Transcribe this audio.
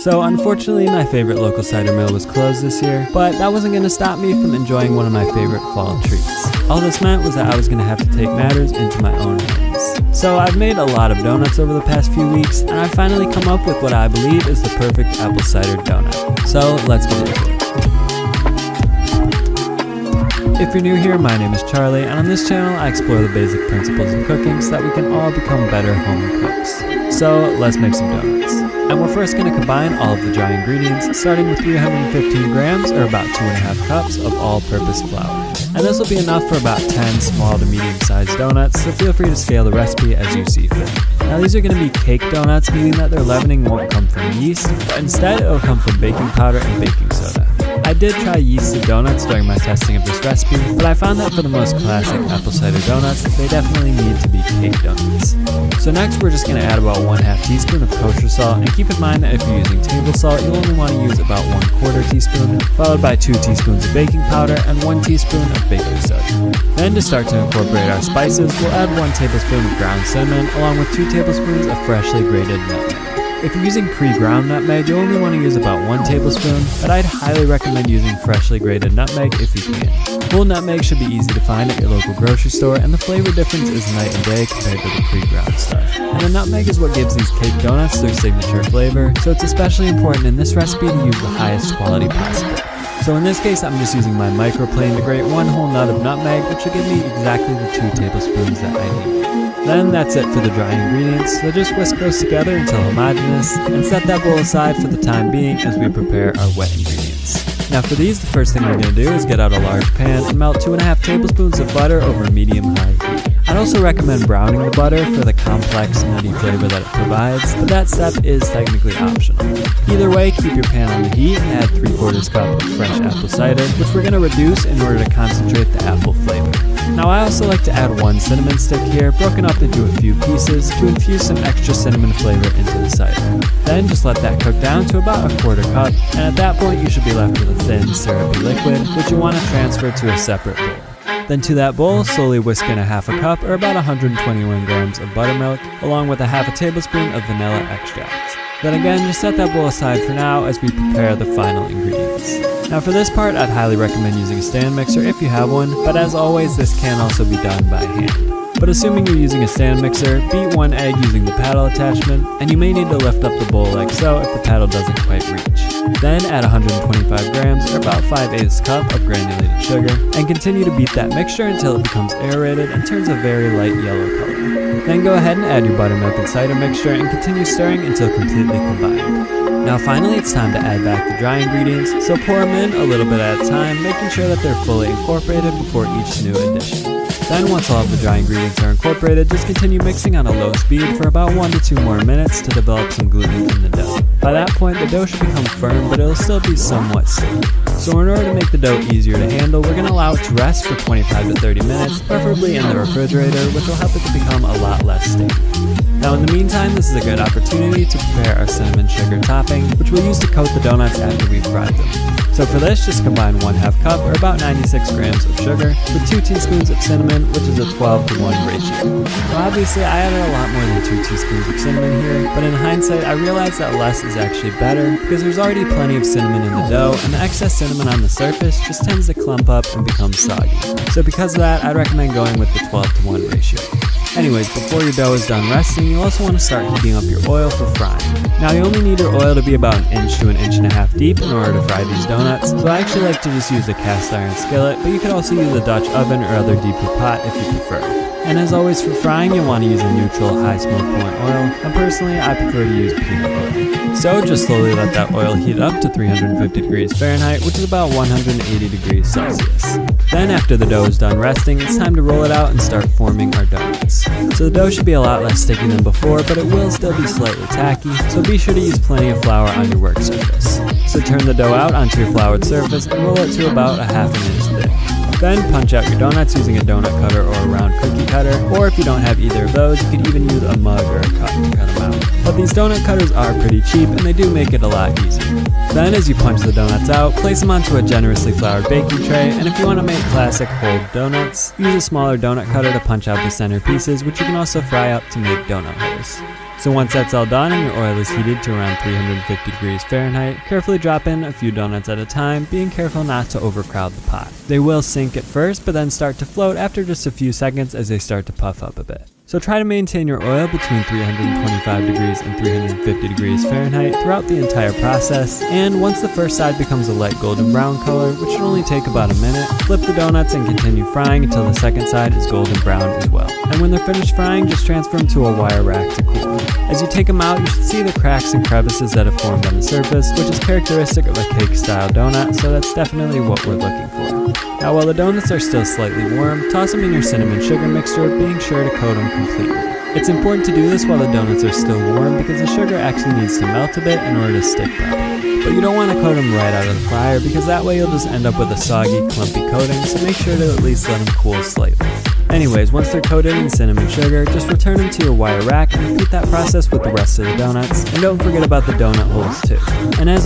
So unfortunately my favorite local cider mill was closed this year, but that wasn't going to stop me from enjoying one of my favorite fall treats. All this meant was that I was going to have to take matters into my own hands. So I've made a lot of donuts over the past few weeks, and I've finally come up with what I believe is the perfect apple cider donut. So let's get into it. If you're new here, my name is Charlie, and on this channel I explore the basic principles of cooking so that we can all become better home cooks. So let's make some donuts. And we're first going to combine all of the dry ingredients, starting with 315 grams or about 2.5 cups of all-purpose flour. And this will be enough for about 10 small to medium-sized donuts, so feel free to scale the recipe as you see fit. Now these are going to be cake donuts, meaning that their leavening won't come from yeast, but instead it will come from baking powder and baking soda. I did try yeasted donuts during my testing of this recipe, but I found that for the most classic apple cider donuts, they definitely need to be cake donuts. So next we're just going to add about 1/2 teaspoon of kosher salt, and keep in mind that if you're using table salt, you'll only want to use about 1/4 teaspoon, followed by 2 teaspoons of baking powder and 1 teaspoon of baking soda. Then to start to incorporate our spices, we'll add 1 tablespoon of ground cinnamon along with 2 tablespoons of freshly grated nutmeg. If you're using pre-ground nutmeg, you only want to use about 1 tablespoon, but I'd highly recommend using freshly grated nutmeg if you can. Whole nutmeg should be easy to find at your local grocery store, and the flavor difference is night and day compared to the pre-ground stuff. And the nutmeg is what gives these cake donuts their signature flavor, so it's especially important in this recipe to use the highest quality possible. So in this case, I'm just using my microplane to grate 1 whole nut of nutmeg, which will give me exactly the 2 tablespoons that I need. Then that's it for the dry ingredients, so just whisk those together until homogeneous, and set that bowl aside for the time being as we prepare our wet ingredients. Now for these, the first thing we're going to do is get out a large pan and melt 2.5 tablespoons of butter over medium-high heat. I'd also recommend browning the butter for the complex nutty flavor that it provides, but that step is technically optional. Either way, keep your pan on the heat and add 3/4 cup of fresh apple cider, which we're going to reduce in order to concentrate the apple flavor. Now I also like to add 1 cinnamon stick here, broken up into a few pieces, to infuse some extra cinnamon flavor into the cider. Then just let that cook down to about 1/4 cup, and at that point you should be left with a thin, syrupy liquid, which you want to transfer to a separate bowl. Then to that bowl, slowly whisk in 1/2 cup or about 121 grams of buttermilk, along with 1/2 tablespoon of vanilla extract. Then again, just set that bowl aside for now as we prepare the final ingredients. Now for this part, I'd highly recommend using a stand mixer if you have one, but as always, this can also be done by hand. But assuming you're using a stand mixer, beat 1 egg using the paddle attachment, and you may need to lift up the bowl like so if the paddle doesn't quite reach. Then add 125 grams or about 5/8 cup of granulated sugar, and continue to beat that mixture until it becomes aerated and turns a very light yellow color. Then go ahead and add your buttermilk and cider mixture and continue stirring until completely combined. Now finally it's time to add back the dry ingredients, so pour them in a little bit at a time, making sure that they're fully incorporated before each new addition. Then once all of the dry ingredients are incorporated, just continue mixing on a low speed for about 1 to 2 more minutes to develop some gluten in the dough. By that point, the dough should become firm, but it'll still be somewhat sticky. So in order to make the dough easier to handle, we're going to allow it to rest for 25 to 30 minutes, preferably in the refrigerator, which will help it to become a lot less sticky. Now in the meantime, this is a good opportunity to prepare our cinnamon sugar topping, which we'll use to coat the donuts after we've fried them. So for this, just combine 1/2 cup or about 96 grams of sugar with 2 teaspoons of cinnamon, which is a 12-to-1 ratio. Now obviously I added a lot more than 2 teaspoons of cinnamon here, but in hindsight I realized that less is actually better because there's already plenty of cinnamon in the dough, and the excess cinnamon on the surface just tends to clump up and become soggy. So because of that, I'd recommend going with the 12-to-1 ratio. Anyways, before your dough is done resting, you'll also want to start heating up your oil for frying. Now you only need your oil to be about 1 inch to 1.5 inches deep in order to fry these donuts, so I actually like to just use a cast iron skillet, but you could also use a Dutch oven or other deeper pot if you prefer. And as always for frying, you'll want to use a neutral high smoke point oil, and personally I prefer to use peanut oil. So just slowly let that oil heat up to 350 degrees Fahrenheit, which is about 180 degrees Celsius. Then after the dough is done resting, it's time to roll it out and start forming our donuts. So the dough should be a lot less sticky than before, but it will still be slightly tacky, so be sure to use plenty of flour on your work surface. So turn the dough out onto your floured surface and roll it to about 1/2 inch thick. Then punch out your donuts using a donut cutter or a round cookie cutter, or if you don't have either of those, you could even use a mug or a cup to cut them out. But these donut cutters are pretty cheap and they do make it a lot easier. Then as you punch the donuts out, place them onto a generously floured baking tray, and if you want to make classic whole donuts, use a smaller donut cutter to punch out the center pieces, which you can also fry up to make donut holes. So once that's all done and your oil is heated to around 350 degrees Fahrenheit, carefully drop in a few donuts at a time, being careful not to overcrowd the pot. They will sink at first, but then start to float after just a few seconds as they start to puff up a bit. So try to maintain your oil between 325 degrees and 350 degrees Fahrenheit throughout the entire process, and once the first side becomes a light golden brown color, which should only take about a minute, flip the donuts and continue frying until the second side is golden brown as well. And when they're finished frying, just transfer them to a wire rack to cool. As you take them out, you should see the cracks and crevices that have formed on the surface, which is characteristic of a cake-style donut, so that's definitely what we're looking for. Now while the donuts are still slightly warm, toss them in your cinnamon sugar mixture, being sure to coat them completely. It's important to do this while the donuts are still warm because the sugar actually needs to melt a bit in order to stick properly. But you don't want to coat them right out of the fryer because that way you'll just end up with a soggy, clumpy coating, so make sure to at least let them cool slightly. Anyways, once they're coated in cinnamon sugar, just return them to your wire rack and repeat that process with the rest of the donuts. And don't forget about the donut holes too. And as